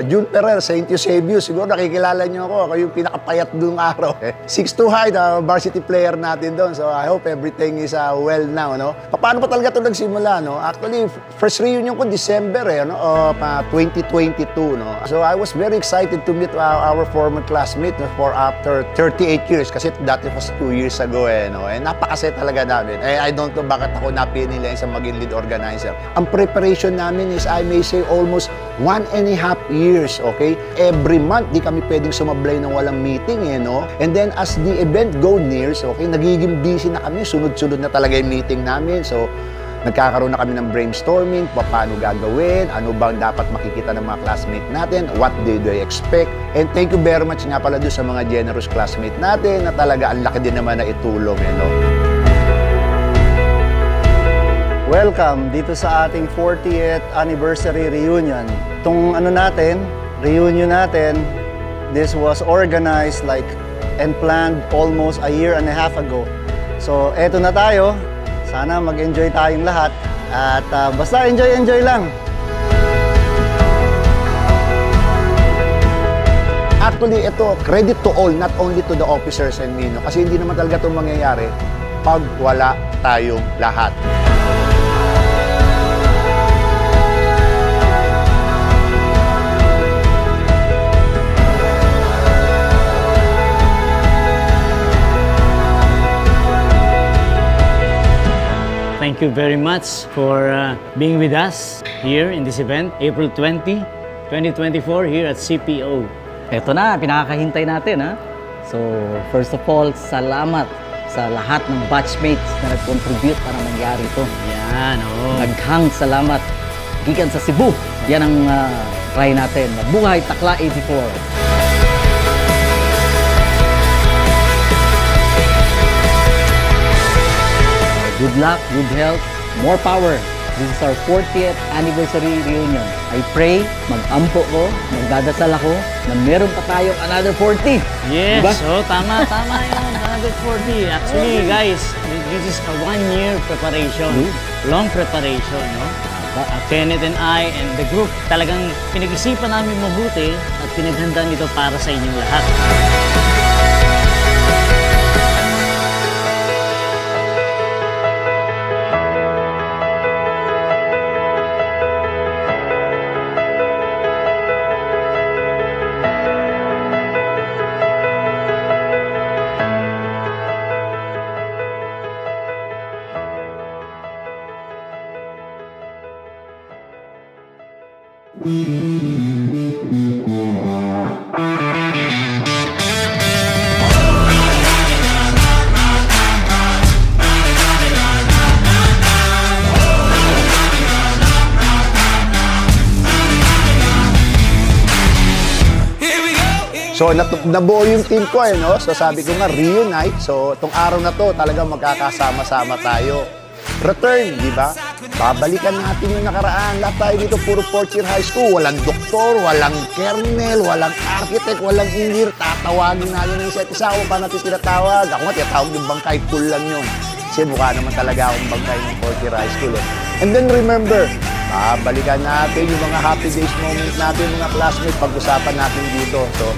June Ferrer, Saint Eusebio. Siguro nakikilala niyo ako. Ako yung pinakapayat doong araw. 6'2" height, varsity player natin doon. So I hope everything is well now. No? Paano pa talaga ito nagsimula? No? Actually, first reunion ko December 2022. No? So I was very excited to meet our former classmate for after 38 years. Kasi that was 2 years ago. No? Napakasaya talaga namin. I don't know bakit ako napili nila sa maging lead organizer. Ang preparation namin is, I may say, almost 1.5 years, okay? Every month, di kami pwedeng sumablay ng walang meeting, no? And then, as the event go nears, okay, nagiging busy na kami, sunod-sunod na talaga yung meeting namin. So, nagkakaroon na kami ng brainstorming, paano gagawin, ano bang dapat makikita ng mga classmate natin, what do they expect. And thank you very much nga pala doon sa mga generous classmate natin na talaga ang laki din naman na itulong, no? Welcome dito sa ating 40th anniversary reunion. Itong reunion natin, this was organized and planned almost a year and a half ago. So, eto na tayo. Sana mag-enjoy tayong lahat. At basta enjoy lang. Actually, ito, credit to all, not only to the officers and me, no? Kasi hindi naman talaga itong mangyayari pag wala tayong lahat. Thank you very much for being with us here in this event, April 20, 2024 here at CPO. Ito na, pinakakahintay natin, ha? So, first of all, salamat sa lahat ng batchmates na nag-contribute para mangyari ito. Yan, oo. Naghang salamat. Gikan sa Cebu. Yan ang try natin. Mabuhay Takla 84. Good luck, good health, more power. This is our 40th anniversary reunion. I pray, mag-ampo ko, magdadasal ako, na meron pa tayong another 40. Yes, diba? So tama yun, another 40. Actually, guys, this is a 1-year preparation. Long preparation, no? Kenneth and I and the group, talagang pinag-isipan namin mabuti at pinaghandaan ito para sa inyong lahat. So, nabuo yung team ko, no? So, sabi ko nga, reunite. So, itong araw na to, talagang magkakasama-sama tayo. Return, di ba? Babalikan natin yung nakaraan. Lahat tayo dito, puro 4th year high school. Walang doktor, walang kernel, walang architect, walang engineer. Tatawagin natin ng isa't isa. Kung paano natin tinatawag? Ako nga, tinatawag yung bangkay, cool lang yun. Kasi mukha naman talaga akong bangkay ng 4th year high school. And then remember, babalikan natin yung mga happy days moment natin, mga classmates, pag-usapan natin dito. So,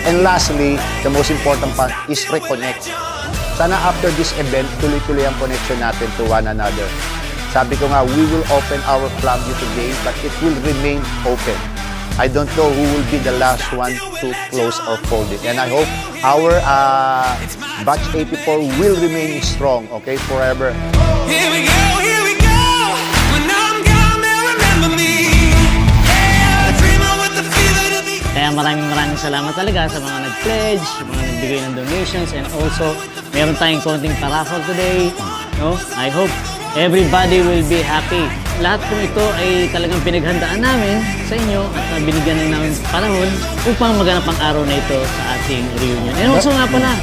and lastly, the most important part is reconnect. Sana after this event, tuloy-tuloy ang connection natin to one another. Sabi ko nga, we will open our club today, but it will remain open. I don't know who will be the last one to close or fold it. And I hope our batch 84 will remain strong, okay, forever. Here we go, here we go. When I'm gone, they'll remember me. Yeah, dreamer with the fever to be. Kaya maraming salamat talaga sa mga nag-pledge, mga nagbigay ng donations, and also meron tayong konting paraffle today. No? I hope everybody will be happy. Lahat po ito ay talagang pinaghandaan namin sa inyo at binigyan na namin panahon upang maganap ang araw na ito sa ating reunion. And also nga pala,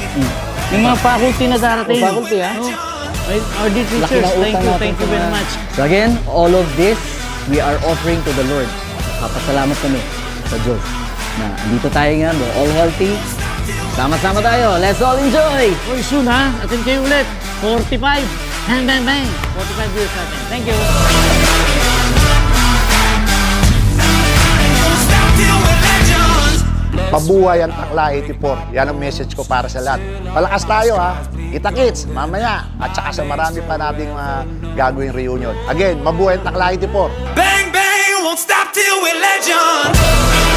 yung mga faculty na darating. Faculty, ha? No? Our dear teachers, thank you very much. So again, all of this, we are offering to the Lord. Papasalamat kami sa Diyos na dito tayo ngayon, we're all healthy. Sama-sama tayo. Let's all enjoy! Very soon, ha? Atin kayo ulit. 45. Bang, bang, bang. 45 years natin. Thank you. till we're legends. Pabuhay ang Takla 84. Yan ang message ko para sa lahat. Palakas tayo ha. Kita-kits mamaya. At saka sa marami pa nating gagawing reunion. Again, mabuhay ang Takla 84. Bang, bang, won't stop till we're legends.